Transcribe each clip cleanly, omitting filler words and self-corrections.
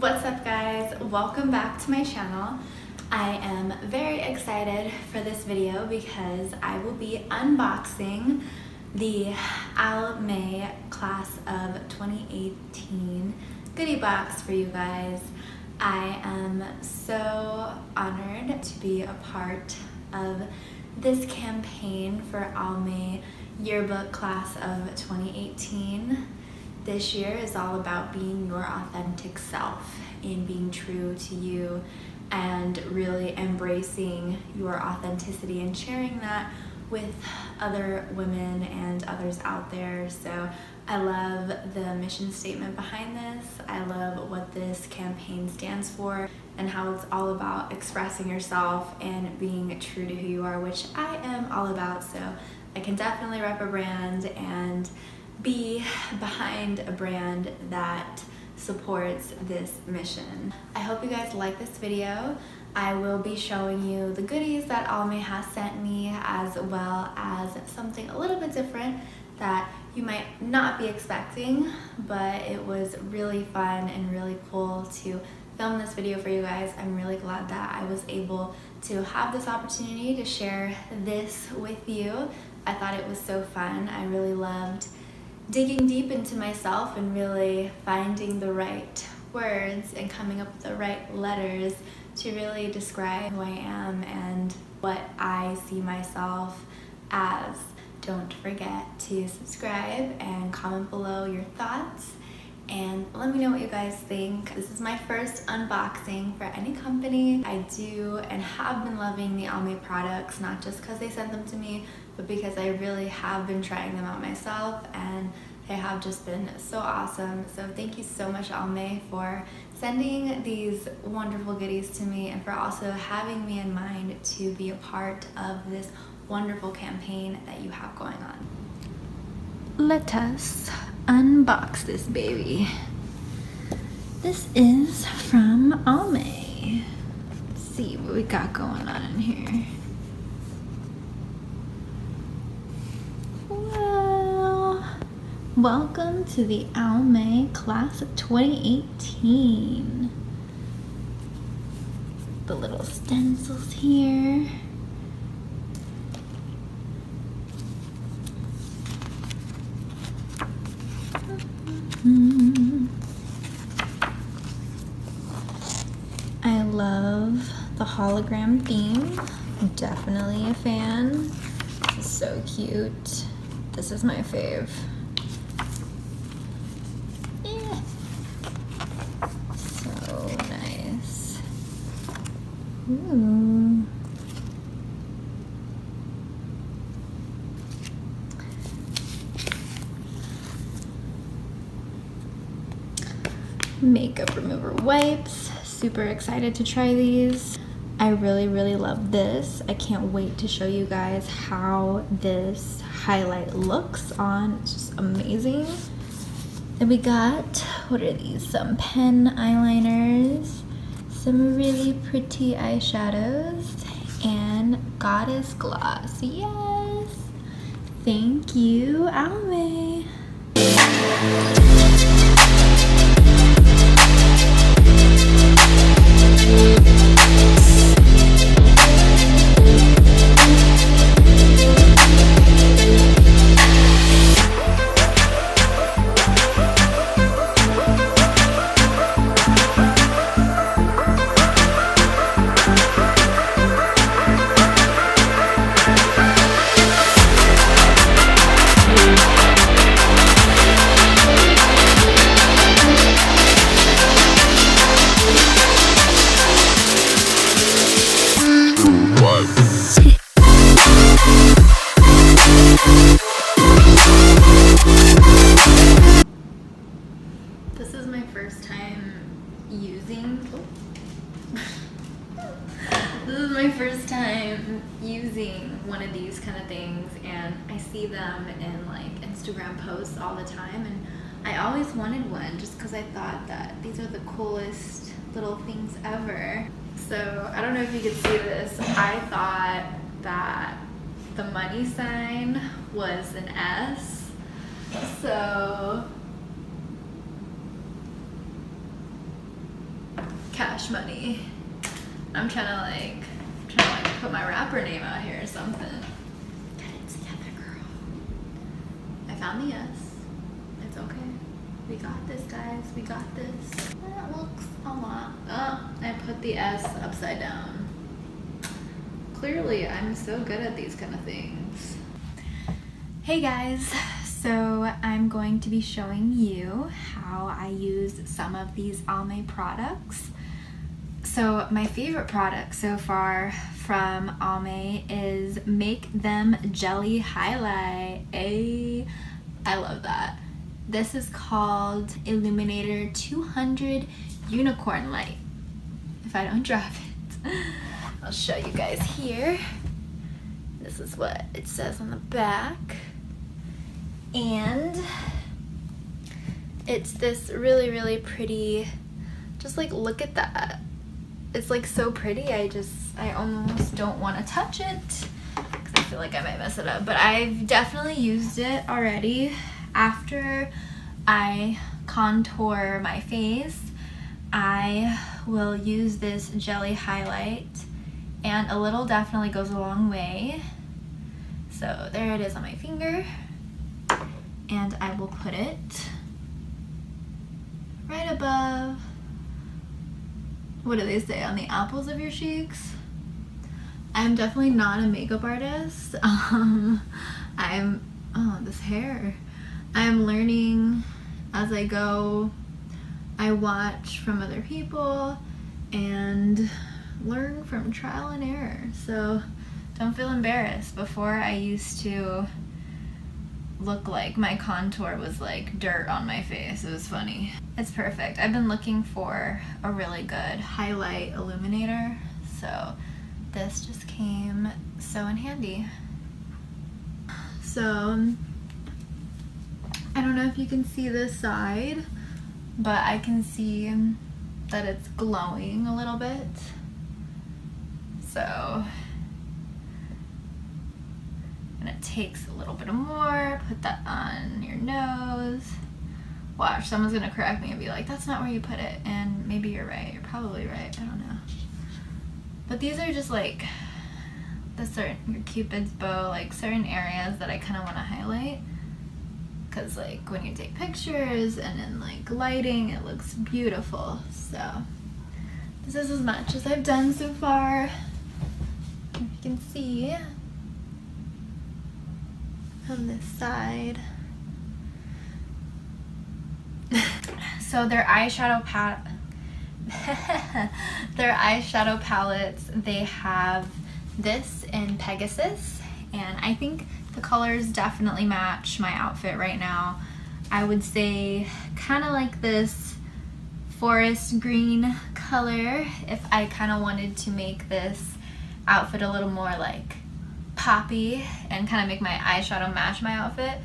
What's up guys? Welcome back to my channel. I am very excited for this video because I will be unboxing the Almay Class of 2018 goodie box for you guys. I am so honored to be a part of this campaign for Almay Yearbook Class of 2018. This year is all about being your authentic self and being true to you and really embracing your authenticity and sharing that with other women and others out there. So I love the mission statement behind this. I love what this campaign stands for and how it's all about expressing yourself and being true to who you are, which I am all about. So I can definitely rep a brand and be behind a brand that supports this mission. I hope you guys like this video. I will be showing you the goodies that Almay has sent me, as well as something a little bit different that you might not be expecting, but it was really fun and really cool to film this video for you guys. I'm really glad that I was able to have this opportunity to share this with you. I thought it was so fun. I really loved digging deep into myself and really finding the right words and coming up with the right letters to really describe who I am and what I see myself as. Don't forget to subscribe and comment below your thoughts and let me know what you guys think. This is my first unboxing for any company. I do and have been loving the Almay products, not just because they sent them to me, but because I really have been trying them out myself and they have just been so awesome. So thank you so much, Almay, for sending these wonderful goodies to me and for also having me in mind to be a part of this wonderful campaign that you have going on. Let us unbox this baby. This is from Almay. Let's see what we got going on in here. Well, welcome to the Almay Class of 2018. The little stencils here. I love the hologram theme. I'm definitely a fan. It's so cute. This is my fave. Yeah. So nice. Ooh. Makeup remover wipes. Super excited to try these. I really love this. I can't wait to show you guys how this highlight looks on. It's just amazing. Then we got, what are these? Some pen eyeliners, some really pretty eyeshadows, and goddess gloss. Yes! Thank you, Almay. This is my first time using, this is my first time using one of these kind of things, and I see them in like Instagram posts all the time, and I always wanted one just because I thought that these are the coolest little things ever. So I don't know if you could see this. I thought that the money sign was an S. So Cash Money. I'm trying to like put my rapper name out here or something. Get it together, girl. I found the S. It's okay. We got this, guys. We got this. That looks a lot. I put the S upside down. Clearly, I'm so good at these kind of things. Hey guys, so I'm going to be showing you how I use some of these Almay products. So my favorite product so far from Almay is Make Them Jelly Highlight. I love that. This is called Illuminator 200 Unicorn Light. If I don't drop it. I'll show you guys here. This is what it says on the back. And it's this really, really pretty, just like look at that. It's like so pretty, I almost don't want to touch it because I feel like I might mess it up. But I've definitely used it already. After I contour my face, I will use this jelly highlight, and a little definitely goes a long way. So there it is on my finger, and I will put it right above, what do they say, on the apples of your cheeks. I'm definitely not a makeup artist. This hair. I'm learning as I go. I watch from other people and learn from trial and error. So don't feel embarrassed. Before, I used to look like my contour was like dirt on my face. It was funny. It's perfect. I've been looking for a really good highlight illuminator, so this just came so in handy. So I don't know if you can see this side, but I can see that it's glowing a little bit. So I'm gonna take a little bit more, put that on your nose. Watch, someone's gonna correct me and be like, that's not where you put it. And maybe you're right, you're probably right, I don't know. But these are just like your Cupid's bow, like certain areas that I kind of want to highlight. Because like when you take pictures and in like lighting, it looks beautiful. So this is as much as I've done so far. If you can see on this side. So their eyeshadow palettes, they have this in Pegasus, and I think the colors definitely match my outfit right now. I would say kind of like this forest green color if I kind of wanted to make this outfit a little more like poppy and kind of make my eyeshadow match my outfit.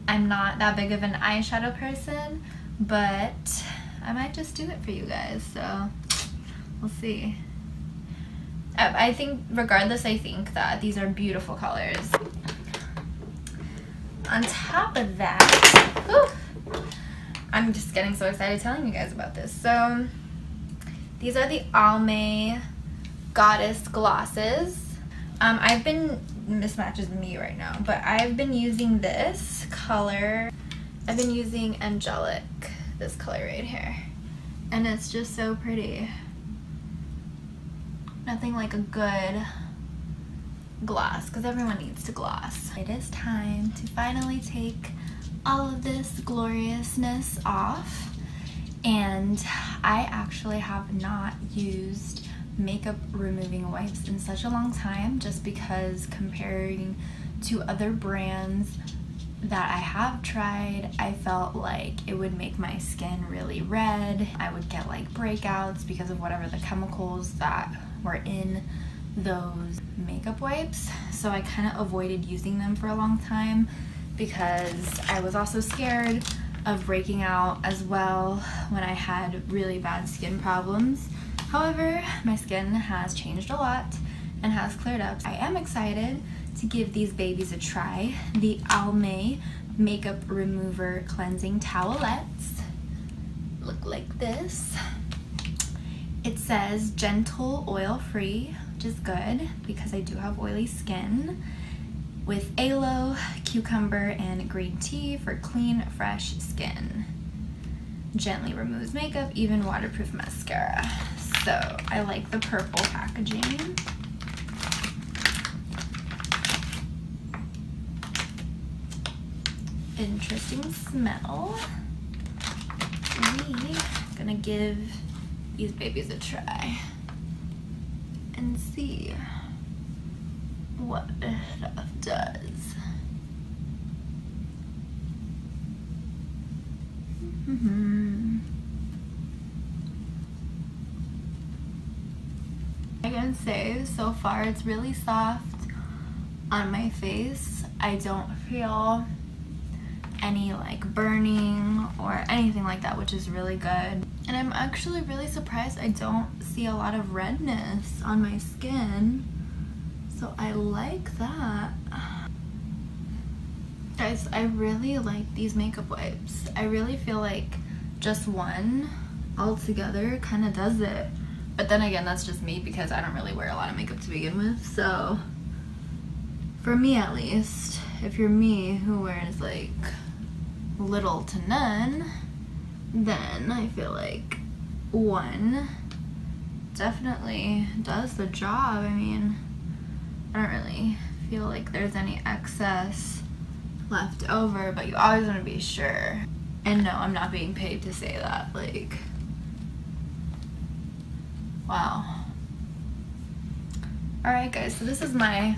I'm not that big of an eyeshadow person, but I might just do it for you guys, so we'll see. I think regardless, I think that these are beautiful colors. On top of that, I'm just getting so excited telling you guys about this. So these are the Almay Goddess glosses. Mismatches me right now, but I've been using this color. I've been using Angelic, this color right here, and it's just so pretty. Nothing like a good gloss, because everyone needs to gloss. It is time to finally take all of this gloriousness off, and I actually have not used makeup removing wipes in such a long time, just because comparing to other brands that I have tried, I felt like it would make my skin really red. I would get like breakouts because of whatever the chemicals that were in those makeup wipes. So I kind of avoided using them for a long time because I was also scared of breaking out as well when I had really bad skin problems. However, my skin has changed a lot and has cleared up. I am excited to give these babies a try. The Almay Makeup Remover Cleansing Towelettes look like this. It says gentle oil free, which is good because I do have oily skin, with aloe, cucumber, and green tea for clean, fresh skin. Gently removes makeup, even waterproof mascara. So I like the purple packaging. Interesting smell. We're gonna give these babies a try and see what this stuff does. I can say so far it's really soft on my face. I don't feel any like burning or anything like that, which is really good. And I'm actually really surprised I don't see a lot of redness on my skin, so I like that. Guys, I really like these makeup wipes. I really feel like just one altogether kind of does it. But then again, that's just me because I don't really wear a lot of makeup to begin with. So for me at least, if you're me who wears like little to none, then I feel like one definitely does the job. I mean, I don't really feel like there's any excess left over, but you always want to be sure. And no, I'm not being paid to say that. Like, wow. Alright guys, so this is my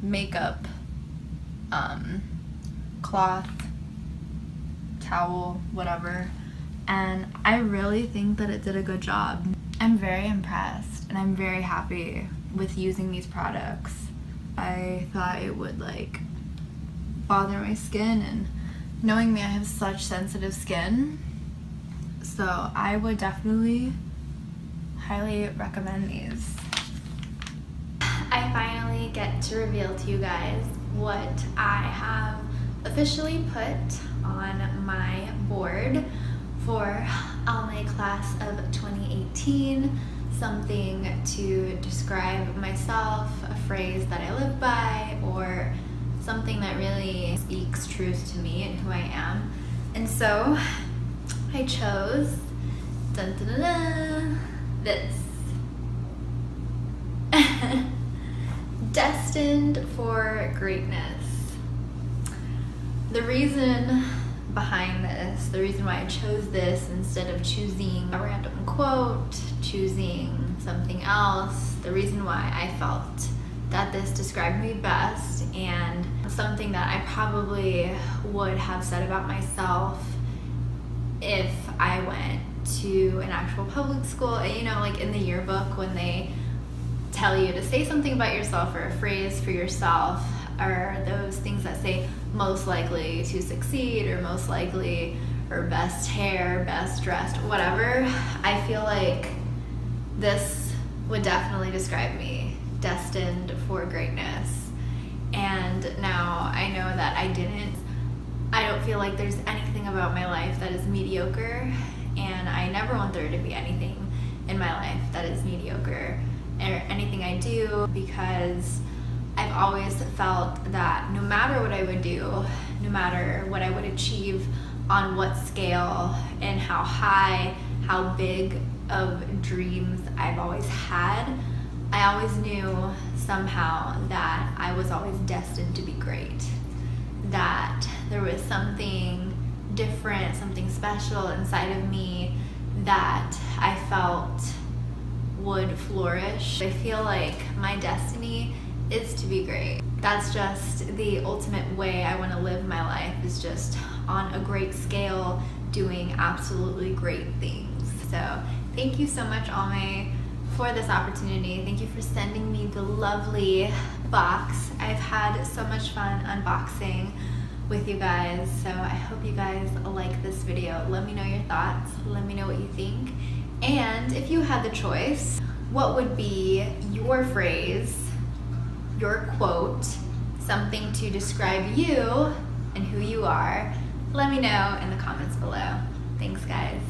makeup cloth, towel, whatever, and I really think that it did a good job. I'm very impressed and I'm very happy with using these products. I thought it would like bother my skin, and knowing me, I have such sensitive skin, so I would definitely highly recommend these. I finally get to reveal to you guys what I have officially put on my board for Almay Class of 2018. Something to describe myself, a phrase that I live by, or something that really speaks truth to me and who I am. And so I chose this. Destined for Greatness. The reason behind this, the reason why I chose this instead of choosing a random quote, choosing something else, the reason why I felt that this described me best, and something that I probably would have said about myself if I went to an actual public school. You know, like in the yearbook when they tell you to say something about yourself or a phrase for yourself, or those things that say most likely to succeed, or most likely, or best hair, best dressed, whatever. I feel like this would definitely describe me. Destined for greatness. And now I know that I don't feel like there's anything about my life that is mediocre, and I never want there to be anything in my life that is mediocre, or anything I do, because I've always felt that no matter what I would do, no matter what I would achieve, on what scale, and how high, how big of dreams I've always had, I always knew somehow that I was always destined to be great. That there was something different, something special inside of me that I felt would flourish. I feel like my destiny is to be great. That's just the ultimate way I want to live my life, is just on a great scale, doing absolutely great things. So thank you so much, Almay, for this opportunity. Thank you for sending me the lovely box. I've had so much fun unboxing with you guys, so I hope you guys like this video. Let me know your thoughts, let me know what you think, and if you had the choice, what would be your phrase, your quote, something to describe you and who you are? Let me know in the comments below. Thanks guys.